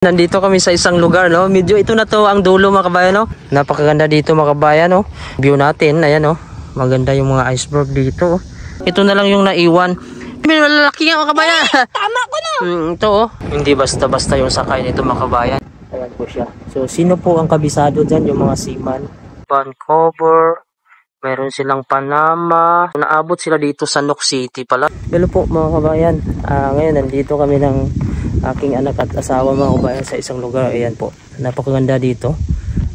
Nandito kami sa isang lugar, no? Medyo ito na to ang dulo, mga kabayan, no? Napakaganda dito, mga kabayan, no? View natin, ayan, no? Maganda yung mga iceberg dito. Ito na lang yung naiwan. Malalaki nga, mga kabayan. Tama ko na. Ito, oh. Hindi basta-basta yung sakay nito, mga kabayan. Ayan po siya. So, sino po ang kabisado dyan? Yung mga seaman. Vancouver. Meron silang Panama. Naabot sila dito sa Nook City pala. Hello po, mga kabayan. Ngayon, nandito kami ng aking anak at asawa, mga kabayan, sa isang lugar. Ayan po, napakaganda dito.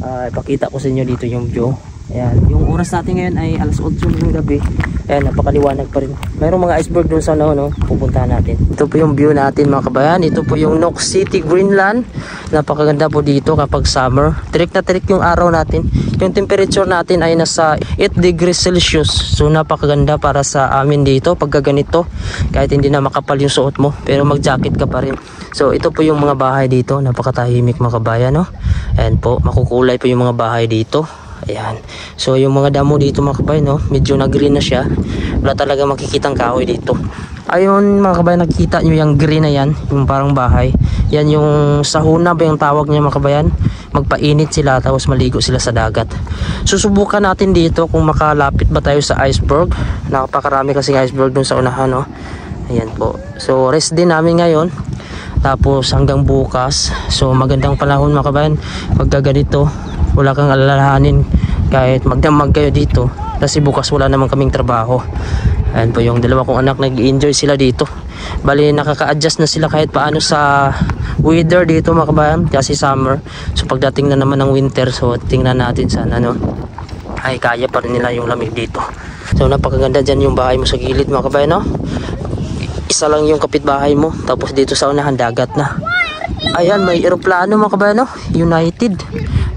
Ipakita ko sa inyo dito yung view. Ayan, yung oras natin ngayon ay alas 8 ng gabi. Ayan, napakaliwanag pa rin. Mayroong mga iceberg dun sa no, pupuntahan natin. Ito po yung view natin, mga kabayan. Ito po yung Nook City, Greenland. Napakaganda po dito kapag summer. Tirik na tirik yung araw natin. Yung temperature natin ay nasa 8 degrees Celsius. So napakaganda para sa amin dito pag ganito. Kahit hindi na makapal yung suot mo, pero mag-jacket ka pa rin. So ito po yung mga bahay dito. Napakatahimik, mga kabayan, no? Ayan po, makukulay po yung mga bahay dito. Ayan. So yung mga damo dito, mga kabayan, no? Medyo na-green na siya. Wala talaga makikitang kahoy dito. Ayun, mga kabayan, nakikita nyo yung green na yan, yung parang bahay. Yan yung sahuna ba yung tawag niya, mga kabayan? Magpainit sila tapos maligo sila sa dagat. Susubukan natin dito kung makalapit ba tayo sa iceberg. Napakarami kasing iceberg dun sa unahan, no? Ayan po. So rest din namin ngayon. Tapos hanggang bukas. So magandang panahon, mga kabayan. Pagka ganito, wala kang alalahanin kahit magdamag kayo dito. Kasi bukas wala naman kaming trabaho. Ayan po yung dalawa kong anak, nag-enjoy sila dito. Bali nakaka-adjust na sila kahit paano sa weather dito, mga kabayan, kasi summer. So pagdating na naman ng winter, so tingnan natin sana, no, ay kaya pa rin nila yung lamig dito. So napakaganda dyan yung bahay mo sa gilid, mga kabayan, no? Isa lang yung kapitbahay mo, tapos dito sa unahan dagat na. Ayan, may eroplano, mga kabayan, no? United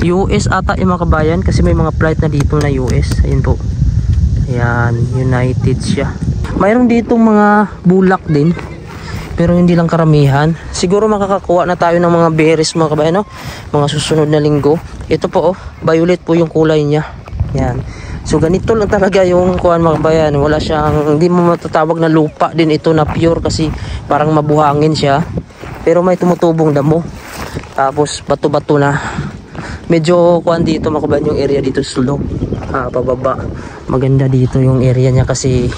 US ata yung, mga kabayan, kasi may mga flight na dito na US. Ayun po. Ayan, United siya. Mayroon ditong mga bulak din, pero hindi lang karamihan. Siguro makakakuha na tayo ng mga berries, mga kabayan, no? Mga susunod na linggo. Ito po, oh, violet po yung kulay niya. Ayan. So ganito lang talaga yung kuhan, mga kabayan. Wala siyang, hindi mo matatawag na lupa din ito na pure, kasi parang mabuhangin siya. Pero may tumutubong damo. Tapos bato-bato na. Medyo kuhan dito, mga kabayan, yung area dito sa sulok. Pababa. Maganda dito yung area niya kasi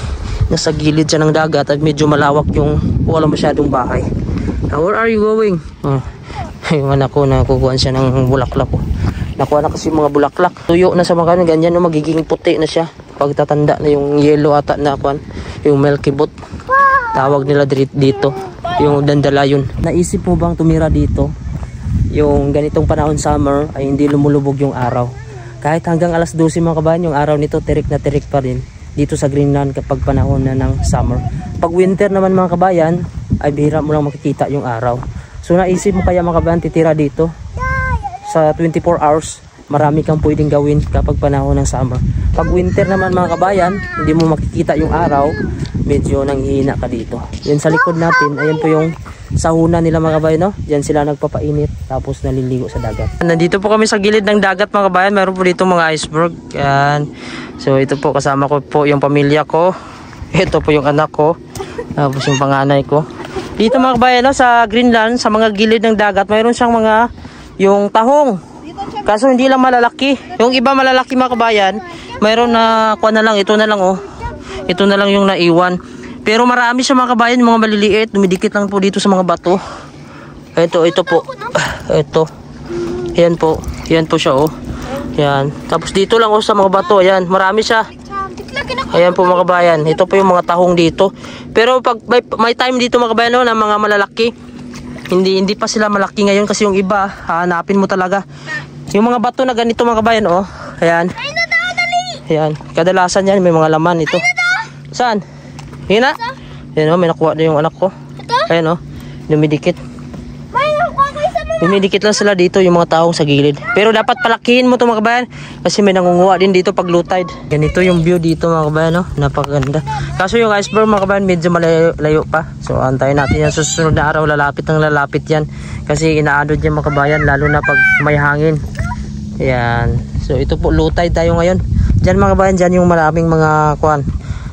nasa gilid siya ng dagat at medyo malawak yung wala masyadong bahay. Where are you going? Yung anak ko, nakukuhan siya ng bulaklak. Nakuha na kasi mga bulaklak. Tuyo na sa mga ganyan, no, magiging puti na siya. Pagtatanda na yung yellow ata na kuhan, yung milky bot. Tawag nila dito. Yung dandelion. Naisip mo bang tumira dito? Yung ganitong panahon summer ay hindi lumulubog yung araw. Kahit hanggang alas 12, mga kabayan, yung araw nito tirik na tirik pa rin dito sa Greenland kapag panahon na ng summer. Pag winter naman, mga kabayan, ay bihira mo lang makikita yung araw. So naisip mo kaya, mga kabayan, titira dito sa 24 hours. Marami kang pwedeng gawin kapag panahon ng summer. Pag winter naman, mga kabayan, hindi mo makikita yung araw, medyo nanghihina ka dito. Yan sa likod natin, ayan po yung sahuna nila, mga kabayan, no? Diyan sila nagpapainit tapos naliligo sa dagat. Nandito po kami sa gilid ng dagat, mga kabayan. Meron po dito mga iceberg. Yan. So ito po, kasama ko po yung pamilya ko. Ito po yung anak ko. Tapos yung panganay ko. Dito, mga kabayan, no, sa Greenland, sa mga gilid ng dagat, mayroon siyang mga yung tahong. Kaso hindi lang malalaki. Yung iba malalaki, mga kabayan. Mayroon na kuha na lang, ito na lang, oh. Ito na lang yung naiwan. Pero marami siya, mga kabayan, mga maliliit, dumidikit lang po dito sa mga bato. Ito po. Ito. Yan po. Yan po siya, oh. Yan. Tapos dito lang, oh, sa mga bato. Yan, marami siya. Ayan po, mga kabayan. Ito po yung mga tahong dito. Pero pag may time dito, mga kabayan, no, na mga malalaki. Hindi pa sila malaki ngayon kasi yung iba, hanapin mo talaga. Yung mga bato na ganito, mga kabayan, oh. Ayan. Ayan. Kadalasan yan, may mga laman ito. Saan? Hina? Ayan, oh, may nakuha na yung anak ko. Ayan, oh, dumidikit. Dumidikit lang sila dito, yung mga taong sa gilid. Pero dapat palakihin mo ito, mga kabayan, kasi may nangunguha din dito pag low tide. Ganito yung view dito, mga kabayan, no? Napakaganda. Kaso yung iceberg, mga kabayan, medyo malayo pa. So antayin natin yan, susunod na araw, lalapit yan. Kasi inaadod yan, mga kabayan, lalo na pag may hangin. Ayan. So ito po, low tide tayo ngayon. Diyan, mga kabayan, dyan yung maraming mga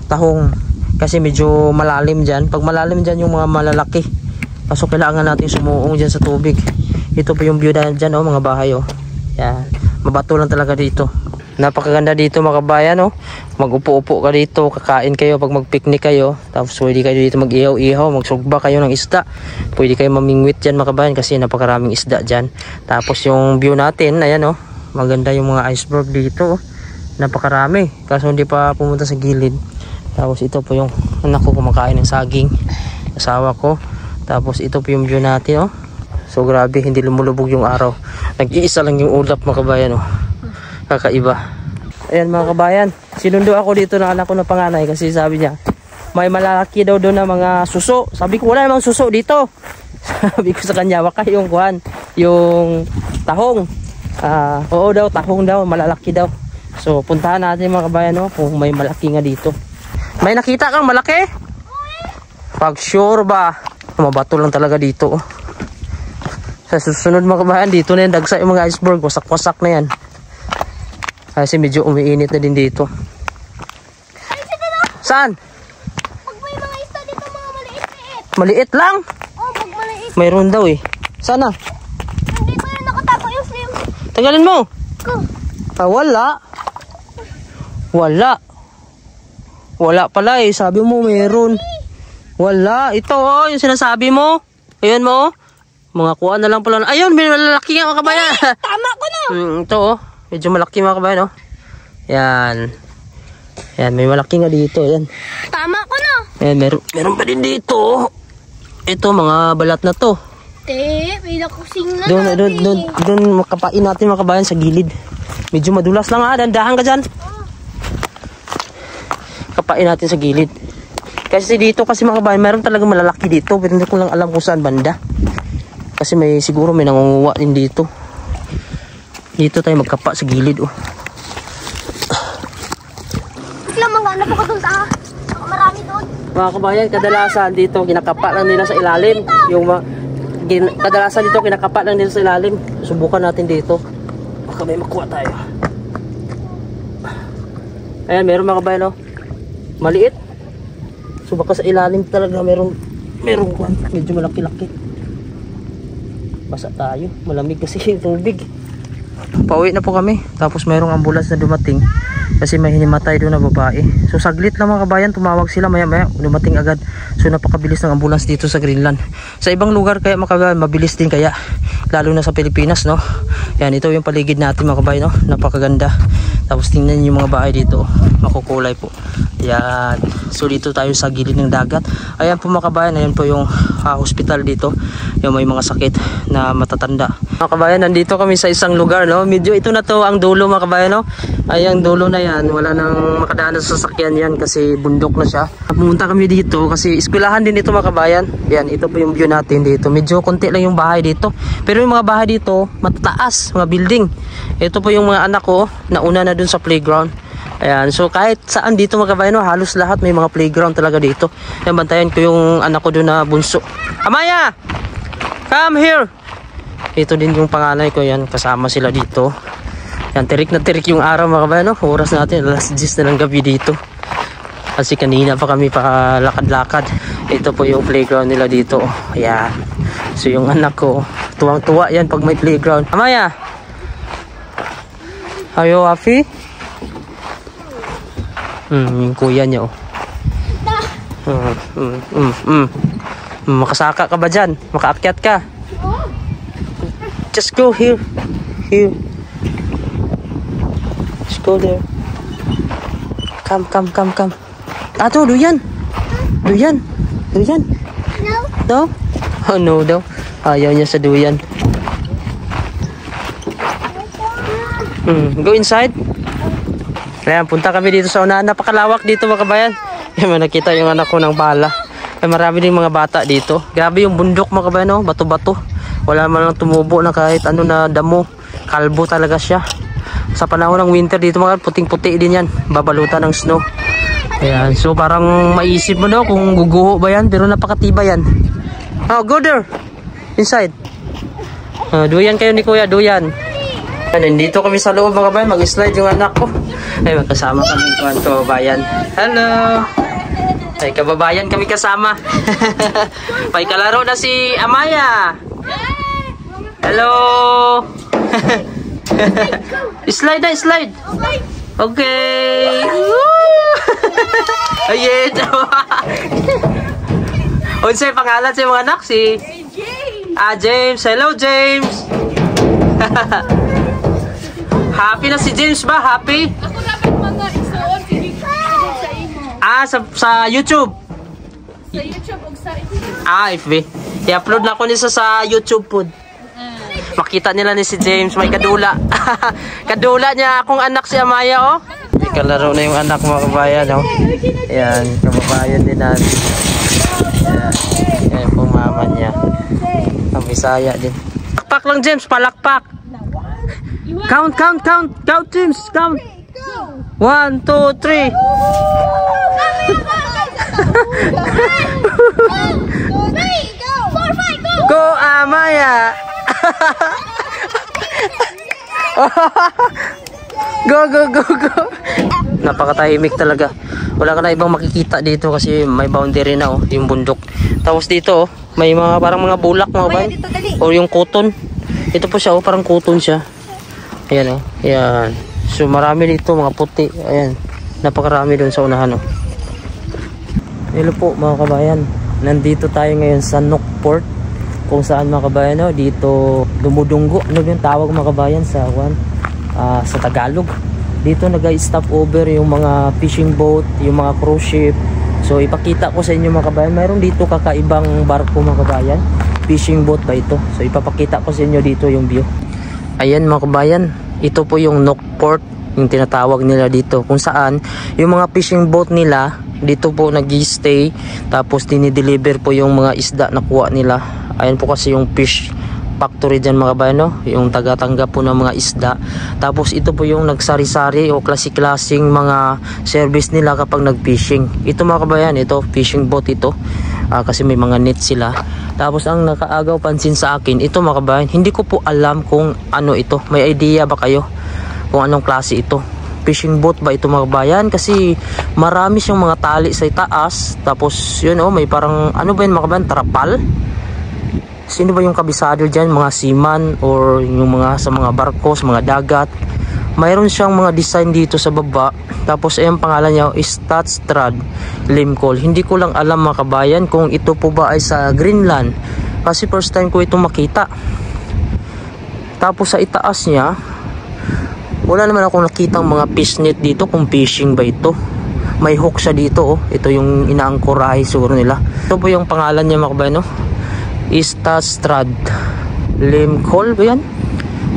tahong. Kasi medyo malalim dyan. Pag malalim dyan yung mga malalaki. Kaso kailangan natin sumuong dyan sa tubig. Ito po yung view dyan, oh, mga bahay, oh. Yan. Mabato lang talaga dito. Napakaganda dito mga kabayan, oh. Mag-upo-upo ka dito, kakain kayo pag mag-picnic kayo. Tapos pwede kayo dito mag-ihaw-ihaw, magsugba kayo ng isda. Pwede kayo mamingwit dyan mga kabayan kasi napakaraming isda dyan. Tapos yung view natin, ayan, oh. Maganda yung mga iceberg dito, oh. Napakarami. Kaso hindi pa pumunta sa gilid. Tapos ito po yung anak ko kumakain ng saging. Asawa ko. Tapos ito po yung view natin, oh. So grabe, hindi lumulubog yung araw. Nag-iisa lang yung ulap mga kabayan, oh. Kakaiba. Ayan mga kabayan, sinundo ako dito ng anak ko na panganay kasi sabi niya may malalaki daw doon na mga suso. Sabi ko wala namang suso dito. Sabi ko sa kanya waka yung kuhan, yung tahong. Oo daw, tahong daw, malalaki daw. So puntahan natin mga kabayan, no, kung may malaki nga dito. May nakita kang malaki? Pag sure ba, mabato lang talaga dito, oh. Sa susunod mga kabayan, dito na yan, dagsa yung mga iceberg, wasak-wasak na yan. Kasi medyo umiinit na din dito. Saan? Pag may mga isda dito, mga maliit-liit. Maliit lang? Oh, pag maliit. Mayroon daw eh. Sana? Nandito yung nakatapo yung slim. Tagalin mo. Ko. Wala. Wala. Wala pala eh. Sabi mo mayroon. Wala. Ito oh, yung sinasabi mo. Ayun mo oh. Mga kuha na lang pala. Ayun, may malaki nga mga kabayan. Tama ko na. Ito oh. Medyo malaki mga kabayan, oh. Yan. Yan, may malaki nga dito. Yan. Tama ko na. Yan, meron pa din dito, oh. Ito, mga balat na to. May nakusing na natin. Doon makapain natin mga kabayan sa gilid. Medyo madulas lang ha. Dandahan ka dyan. Kapain natin sa gilid. Kasi dito kasi mga kabayan, meron talaga malalaki dito. Pero hindi ko lang alam kung saan banda. Kasi siguro may nangunguha din dito. Dito tayo magkapa sa gilid, oh. Lamang nga, napo ka doon ta. Marami doon. Mga kabayan, kadalasan dito kinakapa lang nila sa ilalim. Kadalasan dito kinakapa lang nila sa ilalim. Subukan natin dito. Baka may makuha tayo. Ayan, meron mga kabayan, oh. Maliit. So baka sa ilalim talaga meron medyo malaki-laki. Basa tayo. Malamig kasi yung tubig. Pauwi na po kami. Tapos mayroong ambulance na dumating. Kasi may hinimatay doon na babae. So saglit lang mga kabayan. Tumawag sila maya dumating agad. So napakabilis ng ambulance dito sa Greenland. Sa ibang lugar kaya mga kabayan, mabilis din kaya. Lalo na sa Pilipinas, no. Yan, ito yung paligid natin mga kabayan, no. Napakaganda. Tapos tingnan yung mga bahay dito. Makukulay po. Yan. So dito tayo sa gilid ng dagat. Ayan po mga kabayan. Ayan po yung hospital dito. Yung may mga sakit na matatanda. Mga kabayan, nandito kami sa isang lugar, no. Medyo ito na to ang dulo mga kabayan, no. Ayang dulo na yan. Wala nang makadaan sa sasakyan yan kasi bundok na siya. Pumunta kami dito kasi eskwelahan din ito mga kabayan. Yan, ito po yung view natin dito. Medyo konti lang yung bahay dito. Pero yung mga bahay dito, matataas, mga building. Ito po yung mga anak ko, nauna na dun sa playground. Ayan, so kahit saan dito mga kabayan, no, halos lahat may mga playground talaga dito. Yan, bantayan ko yung anak ko dun na bunso. Amaya! Come here! Ito din yung panganay ko, yan, kasama sila dito. Yan, tirik na tirik yung araw mga kabayan, no? Oras natin, alas 10 na ng gabi dito. Kasi kanina pa kami pakalakad-lakad. Ito po yung playground nila dito. Ayan. So yung anak ko, tuwang-tuwa yan pag may playground. Amaya! Are you happy? Yung kuya niya, oh. Makasaka ka ba dyan? Makaakyat ka? Just go here. Here. Just go there. Come. Ato, duyan. Duyan. No. No? Oh, no daw. Ayaw niya sa duyan. Go inside. Ayan, punta kami dito sa unahan. Napakalawak dito mga kabayan. Yan, nakita yung anak ko ng bala. Ay, marami din mga bata dito. Grabe yung bundok mga kabayan, no? Bato-bato. Wala man lang tumubo na kahit ano na damo. Kalbo talaga siya. Sa panahon ng winter dito mga puting-puti din yan. Babalutan ng snow. Ayan, so parang maisip mo daw kung guguho ba yan. Pero napakatiba yan. Oh, go there. Inside. Duyan kayo ni kuya, duyan. Nandito kami sa loob mga kabayan, mag-slide yung anak ko. Ay, magkasama kami ng kababayan. Hello! Ay, kababayan kami kasama. May kalaro na si Amaya. Hello! Slide na, slide! Okay! Ayan! Unsay pangalan sa mga anak? Si James. Hello, James! Happy na si James ba? Happy? Ako dapat mga isuon sige sa imo. Sa YouTube. Sa YouTube ug sa FB. I-upload na ko nisa sa YouTube po. Makita nila ni si James, may kadula. Kadula niya akong anak si Amaya, oh. Ikalaro na yung anak mga kabayan, oh. Ayan, kababayan din natin. Ayan po mama niya. Ang Bisaya din. Palakpak lang, James, palakpak. Count, James, count. 1, 2, 3. Go, Amaya. Go. Napakatahimik talaga. Wala ka na ibang makikita dito kasi may boundary na, oh, yung bundok. Tapos dito, oh, may mga parang mga bulak mga ba? O yung cotton. Ito po siya, oh, parang cotton siya. Ayan, oh. Ayan. So marami dito mga puti. Ayan. Napakarami doon sa unahan, oh. Hello po mga kabayan. Nandito tayo ngayon sa Nokport. Kung saan mga kabayan, no, dito dumudunggo, ano yung tawag mga kabayan sa sa Tagalog. Dito nag-stop over yung mga fishing boat, yung mga cruise ship. So ipakita ko sa inyo mga kabayan, mayroon dito kakaibang barko mga kabayan. Fishing boat ba ito? So ipapakita ko sa inyo dito yung view. Ayan mga kabayan, ito po yung Nokport, yung tinatawag nila dito, kung saan yung mga fishing boat nila dito po nag-stay, tapos dinideliver po yung mga isda na kuha nila. Ayan po kasi yung fish factory dyan mga kabayan, no? Yung taga-tanggap po ng mga isda. Tapos ito po yung nagsari-sari o klase-klaseng mga service nila kapag nag-fishing. Ito mga kabayan, ito fishing boat ito. Kasi may mga net sila. Tapos ang nakaagaw pansin sa akin, ito mga kabayan, hindi ko po alam kung ano ito. May idea ba kayo kung anong klase ito? Fishing boat ba ito mga kabayan? Kasi marami siyang mga tali sa itaas. Tapos yun, oh, may parang ano ba yun mga kabayan? Trapal? Sino ba yung kabisado dyan? Mga seaman or yung mga sa mga barko, sa mga dagat. Mayroon siyang mga design dito sa baba. Tapos ayang pangalan niya is Statstrad Limcol. Hindi ko lang alam mga kabayan kung ito po ba ay sa Greenland. Kasi first time ko itong makita. Tapos sa itaas niya, wala naman akong nakitang mga fish net dito kung fishing ba ito. May hook siya dito, oh. Ito yung inaangkorahe siguro nila. Ito po yung pangalan niya mga kabayan, no? Statstrad Limcol ba yan?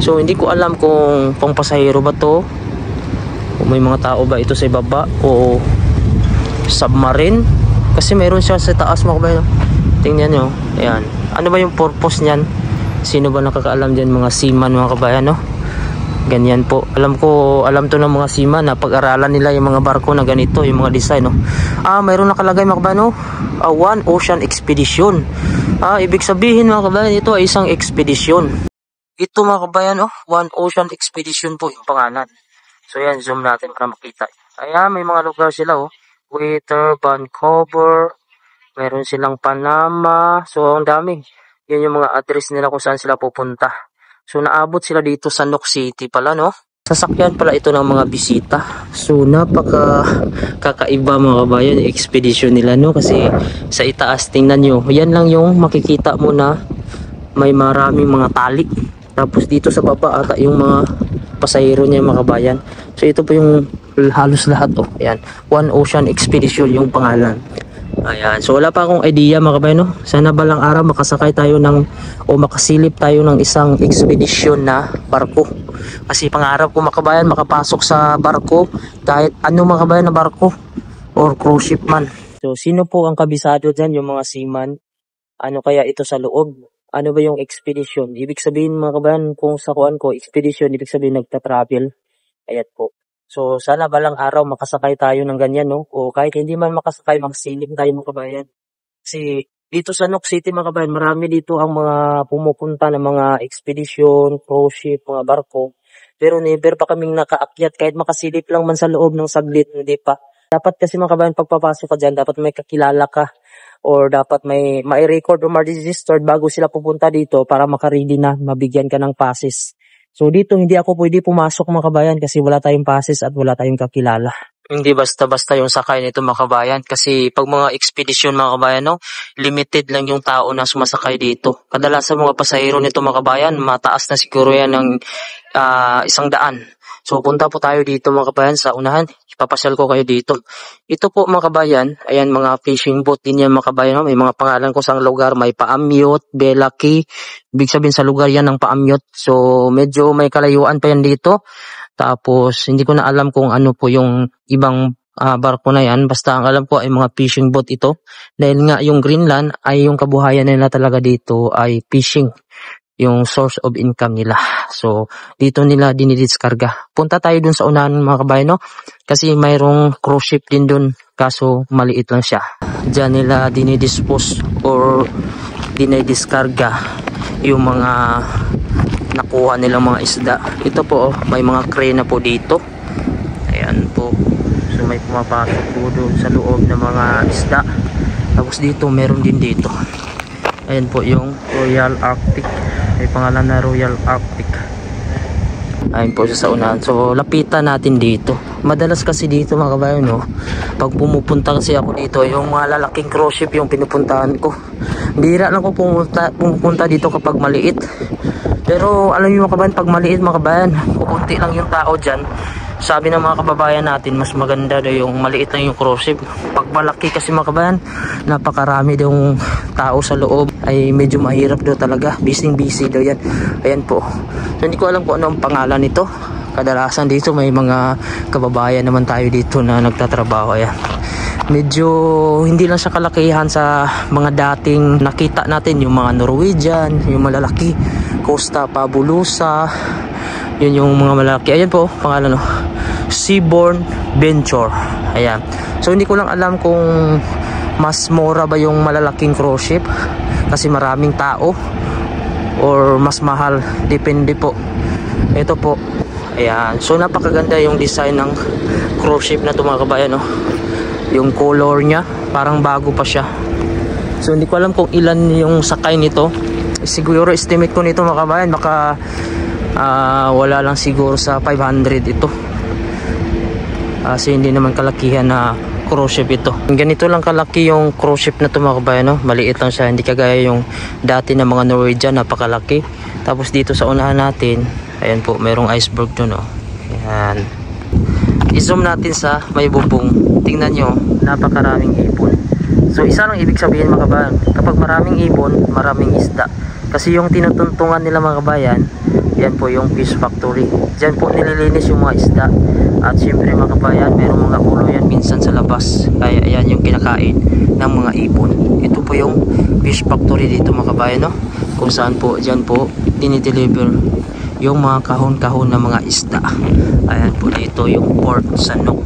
So hindi ko alam kung pangpasahero ba to, kung may mga tao ba ito sa ibaba o submarine. Kasi meron siya sa taas mga kabayan, no? Tingnan nyo, ayan. Ano ba yung purpose niyan? Sino ba nakakaalam dyan? Mga seaman mga kabayan, no? Ganyan po. Alam to ng mga seaman na pag-aralan nila yung mga barko na ganito, yung mga design, no? Mayroon nakalagay mga kabayan, no? One Ocean Expedition. Ibig sabihin mga kabayan, ito ay isang expedition. Ito mga kabayan, oh, One Ocean Expedition po yung pangalan. So yan, zoom natin para makita. Ayan, may mga lugar sila, oh. Whistler, Vancouver, meron silang Panama. So ang dami. Yan yung mga address nila kung saan sila pupunta. So naabot sila dito sa Nook City pala, no? Sasakyan pala ito ng mga bisita. So kakaiba mga kabayan yung expedition nila, no? Kasi sa itaas, tingnan nyo, yan lang yung makikita mo na may maraming mga tali. Tapos dito sa baba ata yung mga pasahero niya mga kabayan. So ito po yung halos lahat, oh. Ayan, One Ocean Expedition yung pangalan. Ayan, so wala pa akong idea mga kabayan, no? Sana balang araw makasakay tayo o makasilip tayo ng isang expedition na barko. Kasi pangarap ko mga kabayan makapasok sa barko, kahit ano mga kabayan na barko or cruise ship man. So sino po ang kabisado dyan? Yung mga seaman. Ano kaya ito sa loob? Ano ba yung expedition? Ibig sabihin mga kabayan, kung sa kuan ko expedition, ibig sabihin nagta-travel. Ayan po. So sana balang araw makasakay tayo ng ganyan, no? O kahit hindi man makasakay, makasilip tayo mga kabayan. Kasi dito sa Nook City mga kabayan, marami dito ang mga pumupunta ng mga expedition, cruise ship, mga barko. Pero never pa kaming nakaakyat, kahit makasilip lang man sa loob ng saglit, hindi pa. Dapat kasi mga kabayan, pagpapasok ka dyan, dapat may kakilala ka or dapat may record o ma-registered bago sila pupunta dito para makaready na mabigyan ka ng passes. So dito hindi ako pwede pumasok mga kabayan kasi wala tayong passes at wala tayong kakilala. Hindi basta-basta yung sakay nito mga kabayan kasi pag mga expedition mga kabayan, no, limited lang yung tao na sumasakay dito. Kadalasan mga pasahero nito mga kabayan, mataas na siguro yan ng 100. So punta po tayo dito mga kabayan sa unahan. Ipapasyal ko kayo dito. Ito po mga kabayan, ayan mga fishing boat din yan mga kabayan. No? May mga pangalan ko sa lugar, may Paamyot, Belaki. Ibig sabihin sa lugar yan ng Paamyot. So medyo may kalayuan pa yan dito. Tapos hindi ko na alam kung ano po yung ibang barko na yan. Basta ang alam ko ay mga fishing boat ito. Dahil nga yung Greenland ay yung kabuhayan nila talaga dito ay fishing. Yung source of income nila. So, dito nila dinidiskarga. Punta tayo dun sa unahan mga kabayan, no? Kasi mayroong cruise ship din dun. Kaso, maliit lang siya. Diyan nila dinidispose or dinidiskarga yung mga nakuha nilang mga isda. Ito po, may mga crane na po dito. Ayan po. So, may pumapasok po doon sa loob ng mga isda. Tapos dito, meron din dito. Ayan po yung Royal Arctic. May pangalan na Royal Arctic. Ayun po siya sa unahan. So lapitan natin dito. Madalas kasi dito mga kabayan, no, pag pumupunta kasi ako dito, yung mga lalaking cruise ship yung pinupuntahan ko. Bihira lang ko pumupunta dito kapag maliit. Pero alam niyo mga kabayan, pag maliit mga kabayan, kukunti lang yung tao dyan. Sabi ng mga kababayan natin, mas maganda daw yung maliit lang yung cruise ship. Pag malaki kasi mga kabayan, napakarami daw yung tao sa loob, ay medyo mahirap daw talaga. Busy daw yan. Ayan po. So hindi ko alam kung ano ang pangalan nito. Kadalasan dito may mga kababayan naman tayo dito na nagtatrabaho. Ayan. Medyo hindi lang siya kalakihan sa mga dating nakita natin, yung mga Norwegian, yung malalaki, Costa Fabulosa. Yun yung mga malaki. Ayan po, pangalan, no, Seabourn Venture. Ayan. So hindi ko lang alam kung mas mura ba yung malalaking cruise ship kasi maraming tao or mas mahal. Depende po. Ito po. Ayan. So napakaganda yung design ng cruise ship na ito mga kabayan, no? Yung color niya, parang bago pa siya. So hindi ko alam kung ilan yung sakay nito. Siguro estimate ko nito mga kabayan, baka wala lang siguro sa 500 ito. Kasi hindi naman kalakihan na cruise ship ito. Ganito lang kalaki yung cruise ship na ito mga kabayan, no? Maliit lang siya, hindi kagaya yung dati na mga Norwegian, napakalaki. Tapos dito sa unahan natin, ayan po, mayroong iceberg doon, no? Ayan. I-zoom natin sa may bubong. Tingnan nyo, napakaraming ibon. So isa lang ibig sabihin mga kabayan, kapag maraming ibon, maraming isda. Kasi yung tinutuntungan nila mga kabayan, yan po yung fish factory. Diyan po nililinis yung mga isda. At syempre mga kabayan, mayroong mga ulo yan minsan sa labas. Kaya yan yung kinakain ng mga ibon. Ito po yung fish factory dito mga kabayan, no? Kung saan po, diyan po dinideliver yung mga kahon-kahon ng mga isda. Ayan po dito yung Port Sanok.